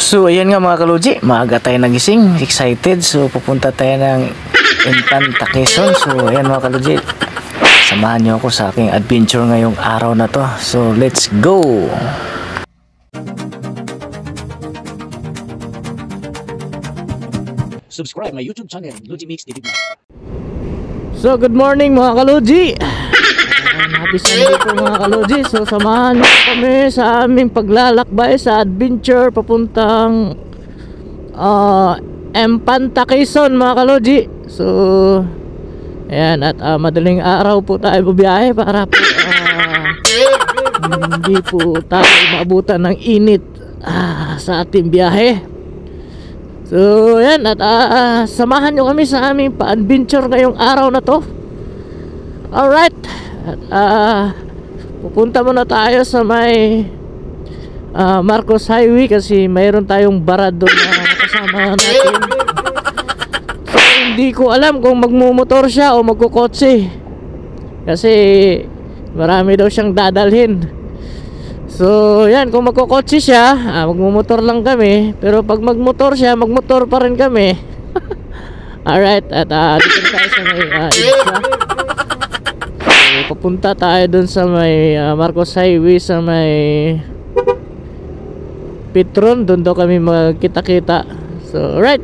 So ayan nga mga kaloji, maaga tayo nagising, excited. So pupunta tayo ng Infanta Quezon. So ayan mga kaloji, samahan niyo ako sa aking adventure ngayong araw na to. So let's go! Subscribe my YouTube channel, Logi Mix TV. So good morning mga kaloji. Happy Sunday po mga kaloji. So samahan niyo kami sa aming paglalakbay sa adventure papuntang Infanta Quezon mga kaloji. So ayan, at madaling araw po tayo bubiyahe para po hindi po tayo maabutan ng init sa ating biyahe. So yan, at samahan nyo kami sa aming pa-adventure ngayong araw na to. Alright, at pupunta muna tayo sa may Marcos Highway kasi mayroon tayong barado na kasama natin. So hindi ko alam kung magmumotor siya o magkukotse kasi marami daw siyang dadalhin. So yan, kung magkukotse siya, magmumotor lang kami. Pero pag magmotor siya, magmotor pa rin kami. Alright, at dito na tayo sa may Ibsa. So papunta tayo dun sa may Marcos Highway, sa may Petron. Dun daw kami magkita-kita. So alright.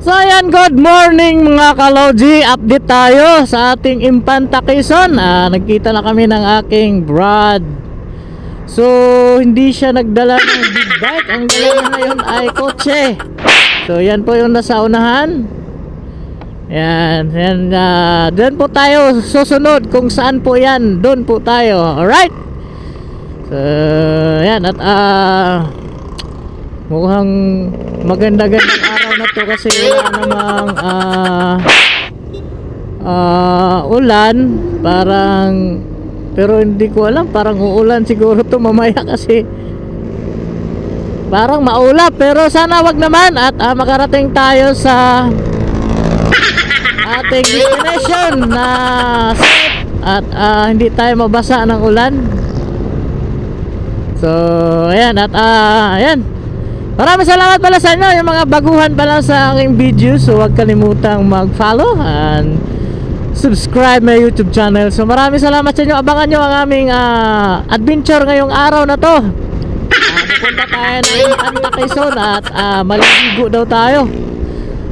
So ayan, good morning mga kaloji. Update tayo sa ating Infanta Quezon. Nagkita na kami ng aking Brad. So hindi siya nagdala ng big bike. Ang dala niya ngayon ay kotse. So yan po yung nasa unahan. Yan, yan, doon po tayo susunod. Kung saan po yan, doon po tayo. Alright. So yan, at mukhang maganda-gandang araw na to kasi wala namang ulan. Parang, pero hindi ko alam, parang uulan siguro to mamaya kasi parang maulap. Pero sana wag naman, at makarating tayo sa ating destination na safe at hindi tayo mabasa ng ulan. So ayan, at ayan, maraming salamat pala sa inyo, yung mga baguhan pa lang sa aking video. So huwag kalimutang mag-follow and subscribe my YouTube channel. So maraming salamat sa inyo. Abangan nyo ang aming adventure ngayong araw na to. Pupunta tayo ng Infanta Quezon at maliligo daw tayo.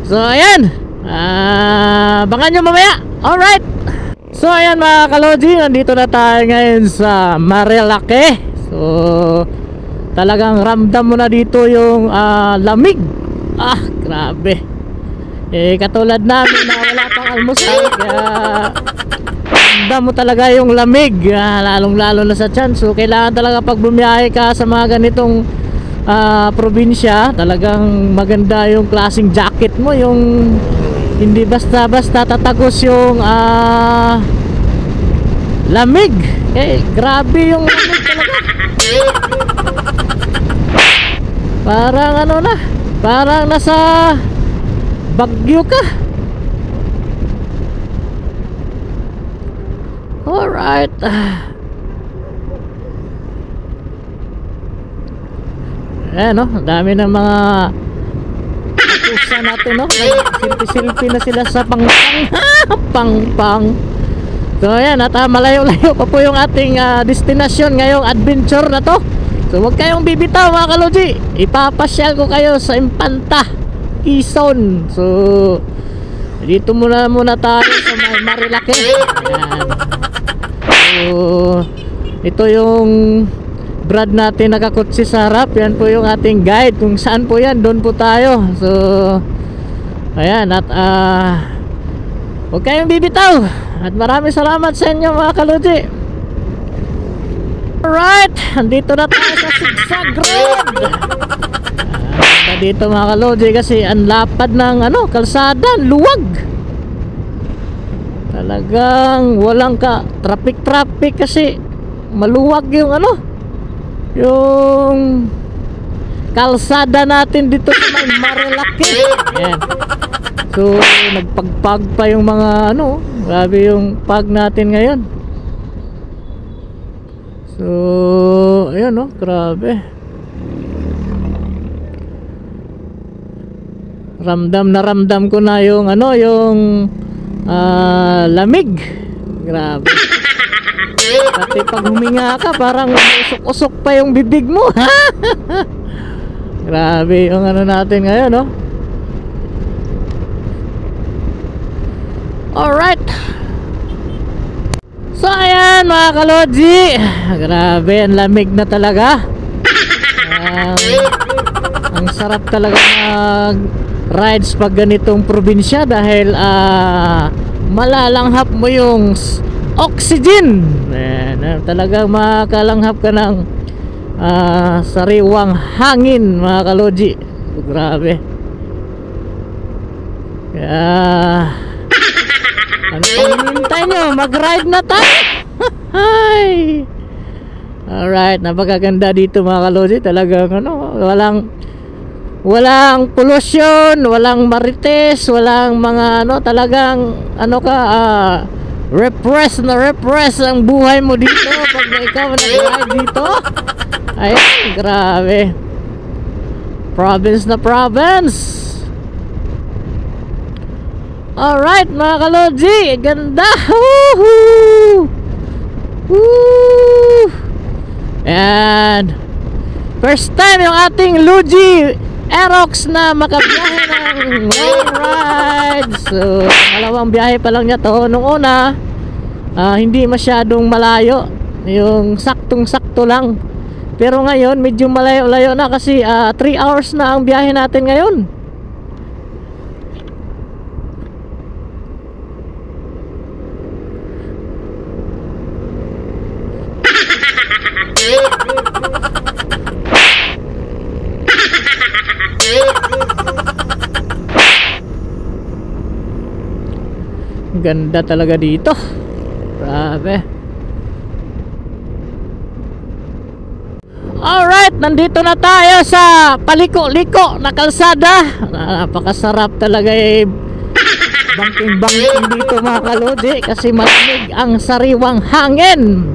So ayan, abangan nyo mamaya. Alright. So ayan mga kaloji, nandito na tayo ngayon sa Marilake. So talagang ramdam mo na dito yung lamig. Grabe. Katulad namin na wala pang almusal, kaya ramdam mo talaga yung lamig, lalong lalo na sa tiyan. So kailangan talaga pag bumiyahe ka sa mga ganitong probinsya, talagang maganda yung klaseng jacket mo, yung hindi basta basta tatagos yung lamig. Grabe yung lamig talaga. Parang ano na, parang nasa Bagyo ka. Alright. Ayan, no? Dami ng mga katusa natin, no? Silpi-silpi na sila sa pang-pang. So ayan, at malayo-layo pa po yung ating destination ngayong adventure na to. So huwag kayong bibitaw mga kaloji. Ipapasyal ko kayo sa Infanta Quezon. So dito muna tayo sa may Marilake. Ayan. So ito yung Brad natin nakakotse sa harap. Yan po yung ating guide. Kung saan po yan, doon po tayo. So ayan, at huwag kayong bibitaw. At maraming salamat sa inyo mga kaloji. Alright, andito na tayo sa Zigzag Road. Dito mga kaloji kasi ang lapad ng kalsada, luwag. Talagang walang traffic kasi maluwag yung yung kalsada natin dito sa may Marilake. Ayan. So nagpagpag pa yung mga grabe yung pag natin ngayon. So ayun, grabe. ramdam ko na yung ano, yung lamig. Grabe. Pati pag huminga ka, parang usok-usok pa yung bibig mo. Grabe yung ano natin ngayon, no? Alright. So ayan mga kalodji, grabe, ang lamig na talaga. Ang sarap talaga mag rides pag ganitong probinsya dahil malalanghap mo yung oxygen. Ayan, talagang makalanghap ka ng sariwang hangin mga kalodji. Grabe. Ano pang hinihintay nyo? Mag-ride na tayo. Hi. Alright, napakaganda dito mga kalodji. Talagang ano, walang pollution, walang marites, walang mga ano, talagang ano ka, repress ang buhay mo dito pag ikaw nag-ride dito. Ayan, grabe. Province na province. Alright mga kalodji, ganda. Woohoo! Woo! And first time yung ating Luigi Aerox na makabiyahe ng long ride. So dalawang biyahe pa lang niya to. Nung una hindi masyadong malayo, yung saktong-sakto lang. Pero ngayon medyo malayo-layo na kasi 3 hours na ang biyahe natin ngayon. Ganda talaga dito. Grabe. Alright, nandito na tayo sa paliko-liko na kalsada. Napakasarap talaga bangking-bangking dito mga kalodji kasi malamig ang sariwang hangin.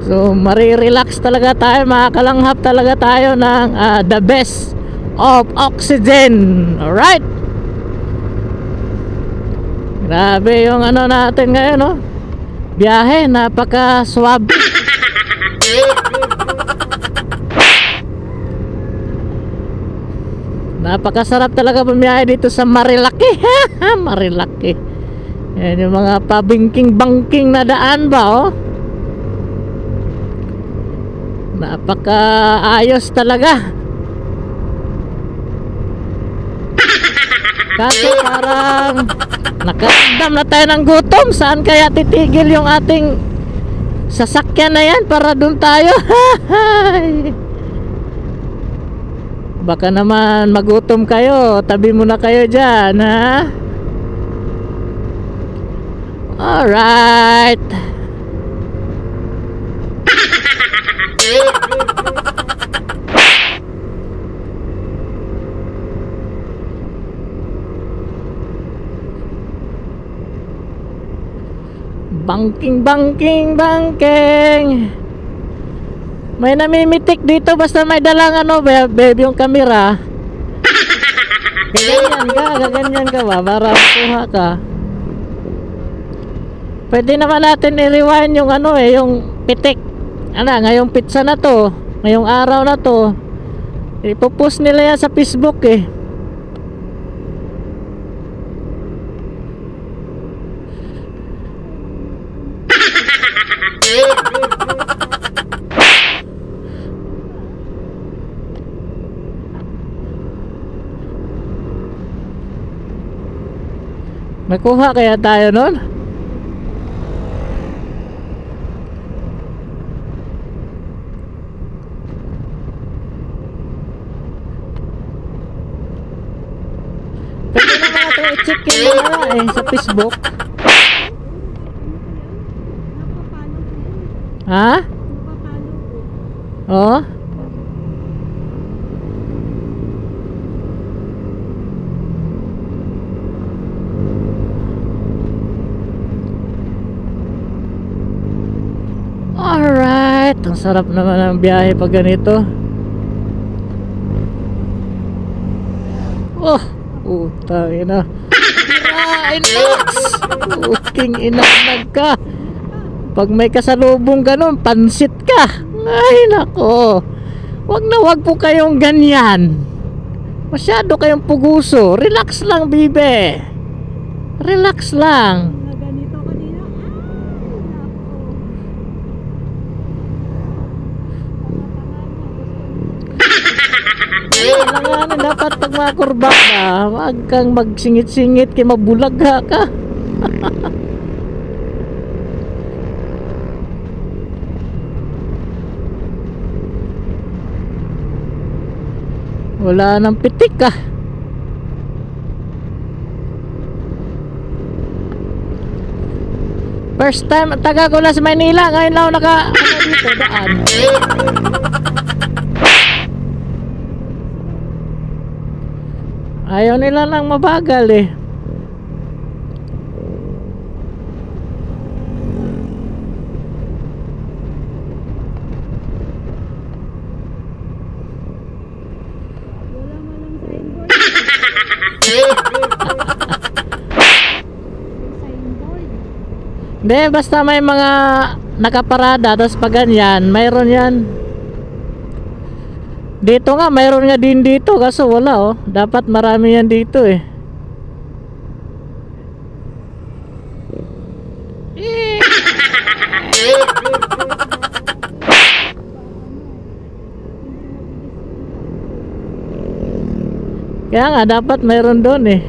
So marirelax talaga tayo, makakalanghap talaga tayo ng the best of oxygen. Alright. Grabe yung ano natin ngayon, no? Biyahe, napaka-swabe. Napakasarap talaga bumiyahe dito sa Marilaki. Marilaki. Yan yung mga pabingking-bangking na daan ba, oh? Napaka-ayos talaga. Kasi parang nakaramdam na tayo ng gutom. Saan kaya titigil yung ating sasakyan na yan para dun tayo? Baka naman magutom kayo. Tabi muna kayo dyan, ha? Alright. Bangking. May namimitik dito basta may dalang ano, babe, yung camera. Gaganyan ka ba para makuha ka. Pwede naman natin i-rewind yung ano yung pitik. Ngayong pizza na to, ngayong araw na to, ipopost nila yan sa Facebook eh. Nakuha kaya tayo nun? Pwede naman natin i-check yun na sa Facebook. Ha? Oh? Alright, ang sarap naman ang biyahe pag ganito. Oh, Utang ina. Birain Max. Uking inanag ka. Pag may kasalubong ganun, pansit ka. Ay nako. Wag na wag po kayong ganyan. Masyado kayong puguso. Relax lang, bibe. Relax lang. Ganito kanina. Alanganin dapat pag mga kurbada, wag kang magsingit-singit kay mabulagha ka. Wala nang pitik ka. First time taga ko na sa Maynila, ngayon lang ako dito daan. Ayaw nila lang mabagal eh. Wala malang signboard. Signboard. Hindi, basta may mga nakaparada, tapos pag ganyan, mayroon yan. Dito nga, mayroon nga din dito, kaso wala oh. Dapat marami yan dito eh. Kaya nga, dapat mayroon doon eh.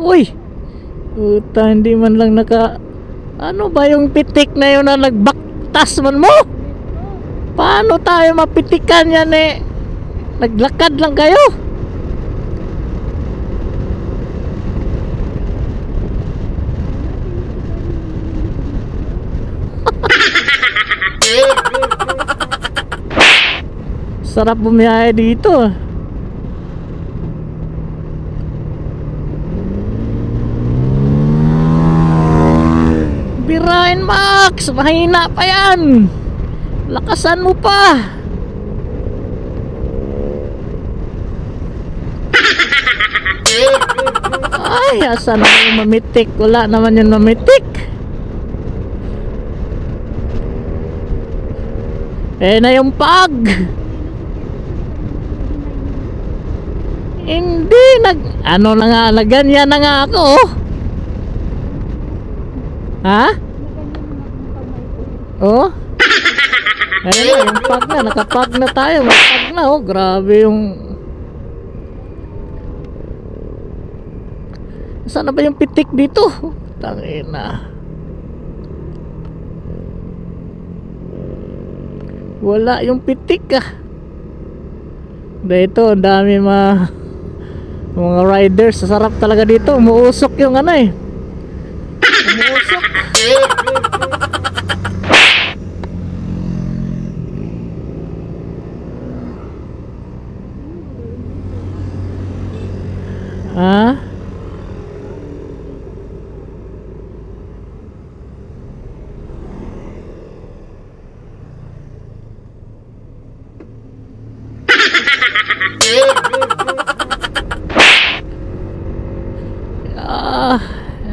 Uy! Puta, hindi man lang naka... Ano ba yung pitik na yun na nagbaktas man mo? Paano tayo mapitikan yan eh? Naglakad lang kayo? Sarap bumiyahe dito. Birain Max, mahina pa yan. Lakasan mo pa. Ay, asan na yung mamitik? Wala naman yung mamitik. Na yung pag. Hindi ano na nga, ganyan na nga ako. Ha? Oh? Ayun na, yung pag na, nakapag na tayo. May pag na oh, grabe yung... Saan na ba yung pitik dito? Tangina. Wala yung pitik ah. Dito, ang dami mga riders. Sarap talaga dito. Umuusok yung ano eh. Umuusok. Ha?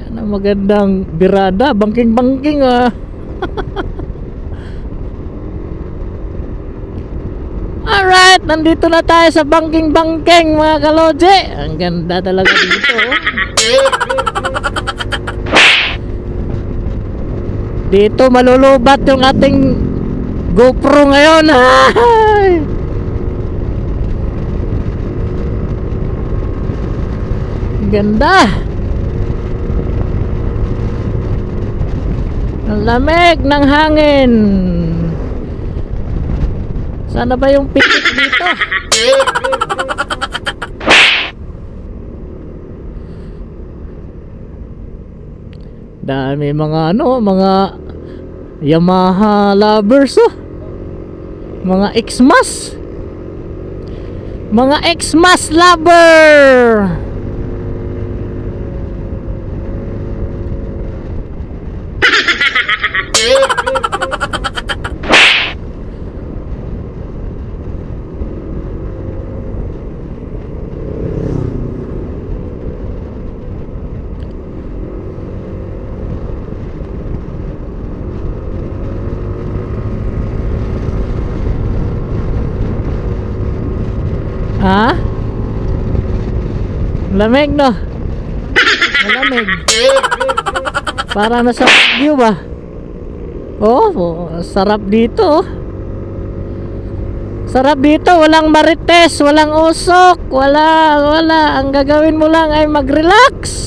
Ano magandang birada, bangking-bangking ah. Alright, nandito na tayo sa bangking-bangking mga kaloje. Ang ganda talaga dito oh. Dito malulubat yung ating GoPro ngayon. Ay! Ganda. Ang lamig ng hangin. Sana ba yung pitik dito? Dami mga mga Yamaha lovers oh. Mga Xmas. Mga Xmas lover. Ha? Lamig no? Malamig. Para nasa view ba? Oh, sarap dito. Sarap dito, walang marites, walang usok, wala. Ang gagawin mo lang ay mag-relax.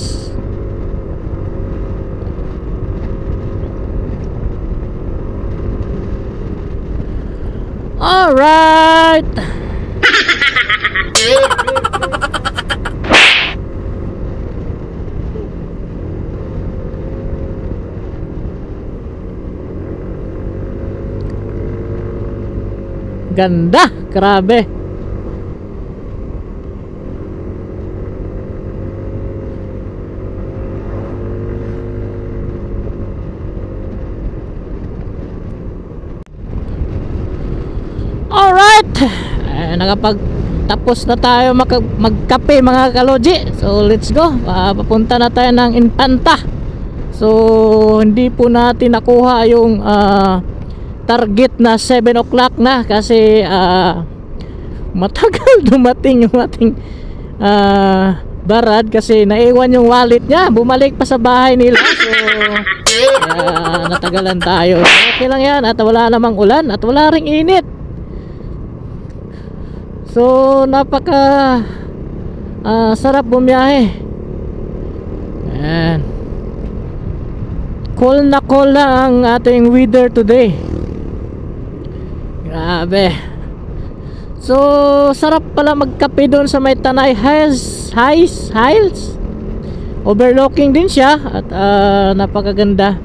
Alright. Ganda, grabe. Alright, nakapagtapos na tayo magkape mga kaloji. So let's go, papunta na tayo ng Infanta. So hindi po natin nakuha yung target na 7 o'clock na kasi matagal dumating yung ating barad kasi naiwan yung wallet niya, bumalik pa sa bahay nila. So natagalan tayo. Okay lang yan at wala namang ulan at wala ring init. So napaka sarap bumiyahe. Ayan. Cool na cool lang ang ating weather today. Grabe. So sarap pala magkape doon sa may Tanay Hills. Overlooking din siya at napakaganda.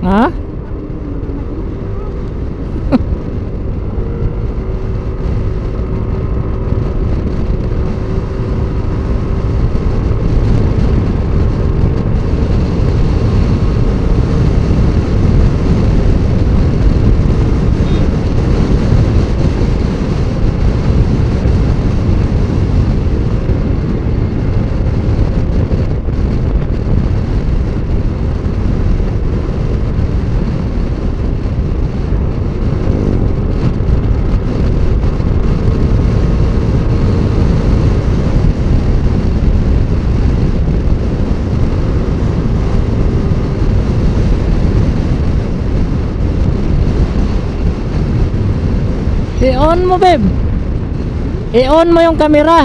Ha? I-on mo, babe. I-on mo yung camera.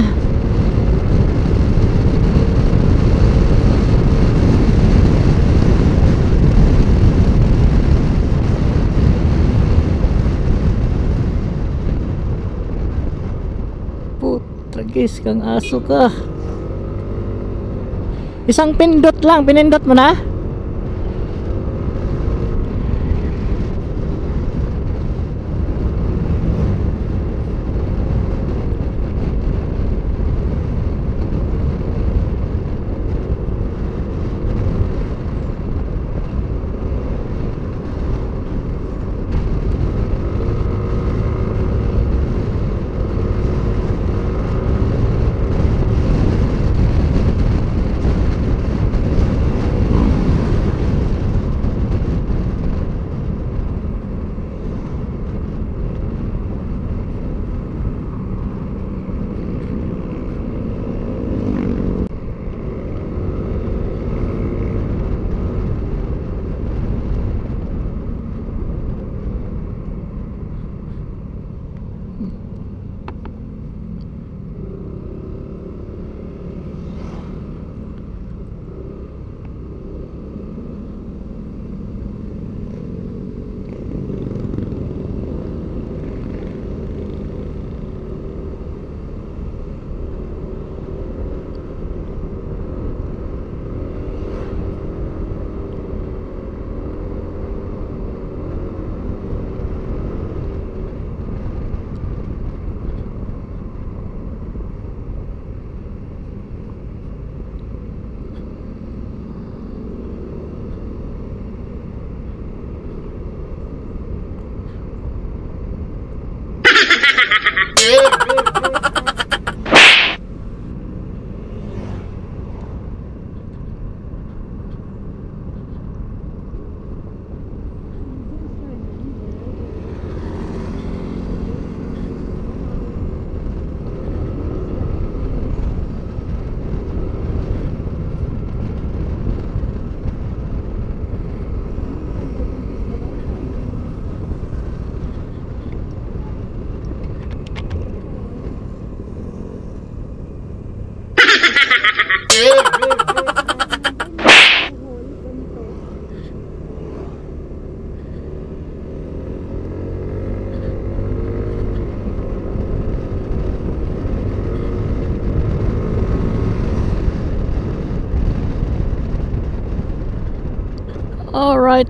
Putragis kang aso ka. Isang pindot lang, pinindot mo na. All right.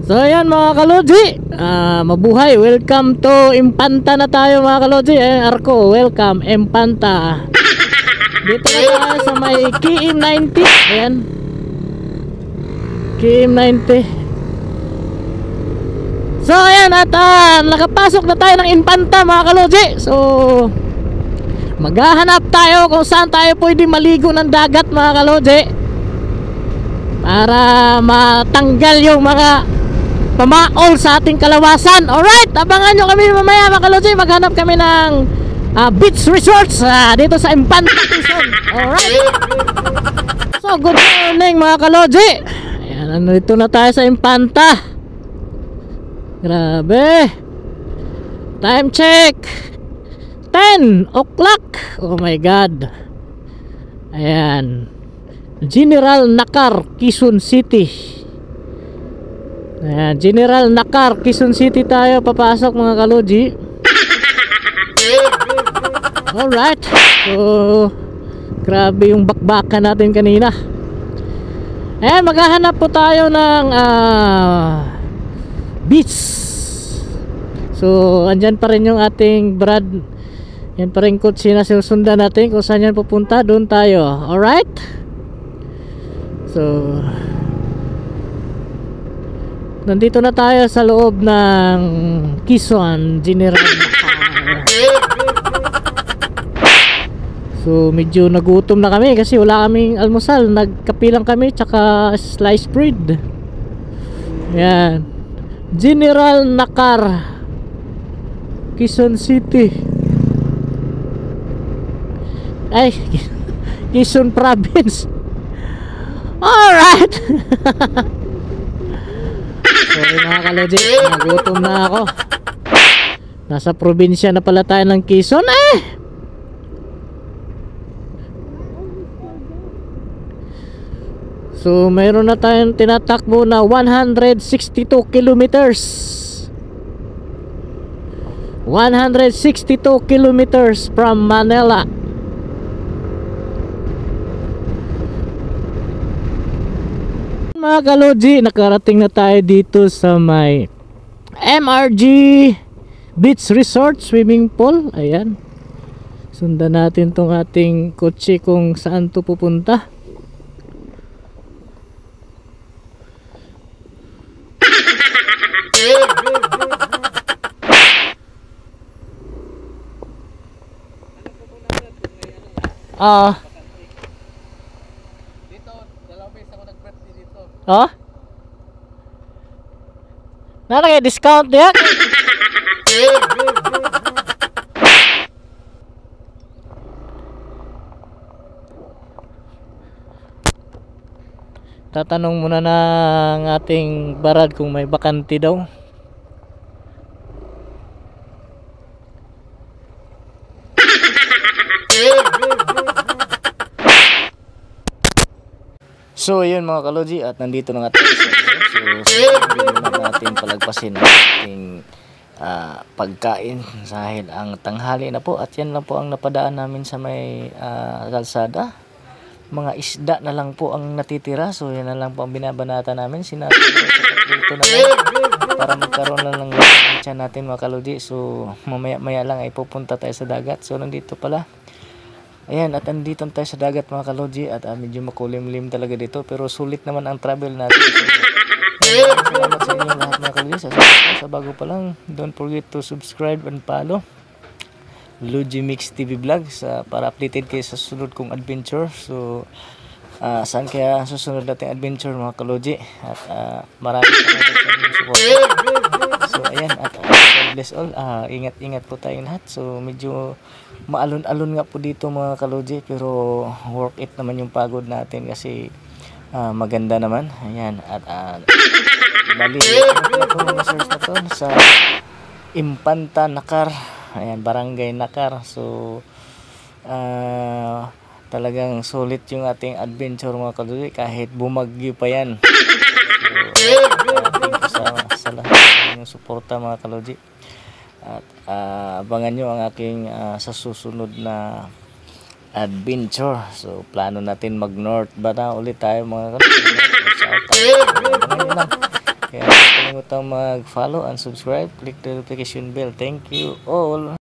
So ayan mga kalodji, mabuhay, welcome to Impanta na tayo mga kalodji. Ayan Arco, welcome Impanta. Dito na tayo sa may KM90. Ayan KM90. So ayan at nakapasok na tayo ng Impanta mga kalodji. So maghahanap tayo kung saan tayo pwede maligo ng dagat mga kalodji, para matanggal yung mga pamaol sa ating kalawasan. Alright, abangan nyo kami mamaya mga kalodji. Maghanap kami ng beach resorts dito sa Impanta, Quezon. Alright. So good morning mga kalodji. Ayan, nandito na tayo sa Impanta. Grabe. Time check 10 o'clock. Oh my god. Ayan, General Nakar, Quezon City. Ayan, General Nakar, Quezon City tayo papasok mga kalodji. Alright. So Grabe yung bakbakan natin kanina. Ayan, maghahanap po tayo ng beach. So andyan pa rin yung ating Brad. Yan pa rin kotse na sinusundan natin. Kung saan yan pupunta, doon tayo. Alright. So nandito na tayo sa loob ng Quezon General Nakar. So medyo nagutom na kami kasi wala kaming almusal. Nagkape lang kami tsaka sliced bread. Yan, General Nakar, Quezon City. Ay, Quezon Province. Alright. Sorry mga kalodi, nagutom na ako. Nasa probinsya na pala tayo ng Quezon eh. So mayroon na tayong tinatakbo na 162 kilometers. 162 kilometers from Manila. Mga kalodi, nakarating na tayo dito sa may MRG Beach Resort Swimming Pool. Ayan, sundan natin tong ating kotse kung saan to pupunta. Dito, dalawang beses ako nag-birthday dito. Oh? Nalagay discount ya? Tatanong muna ng ating Barad kung may bakante daw. So yun mga kalodi, at nandito na nga tayo sa so natin palagpasin ang ating pagkain dahil ang tanghali na po, at yan lang po ang napadaan namin sa may kalsada. Mga isda na lang po ang natitira, so yan na lang po ang binabanata namin. Sinabi dito na lang para magkaroon lang ng tiyan natin mga kalodi. So mamaya maya lang ay pupunta tayo sa dagat. So nandito pala. Ayan, at andito tayo sa dagat mga kalodji, at medyo makulimlim talaga dito, pero sulit naman ang travel natin. Salamat sa inyo lahat mga kalodji. Sa bago pa lang, don't forget to subscribe and follow Luigi Mix TV Vlogs para updated kayo sa susunod kong adventure. So saan kaya susunod nating adventure mga kalodji, at maraming salamat sa inyong support. So ayan, at God bless all. Ingat-ingat po tayong lahat. So medyo maalon-alon nga po dito mga kalodji, pero worth it naman yung pagod natin kasi maganda naman. Ayan, at bali search na to sa Impanta Nakar. Ayan, Barangay Nakar. So talagang sulit yung ating adventure mga kalodji kahit bumagyo pa yan. So thank you sa lahat ng suporta mga kalodji. At abangan nyo ang aking sa susunod na adventure. So plano natin mag north ba na ulit tayo mga kalodji. Kaya huwag kalimutang mag follow and subscribe, click the notification bell. Thank you all.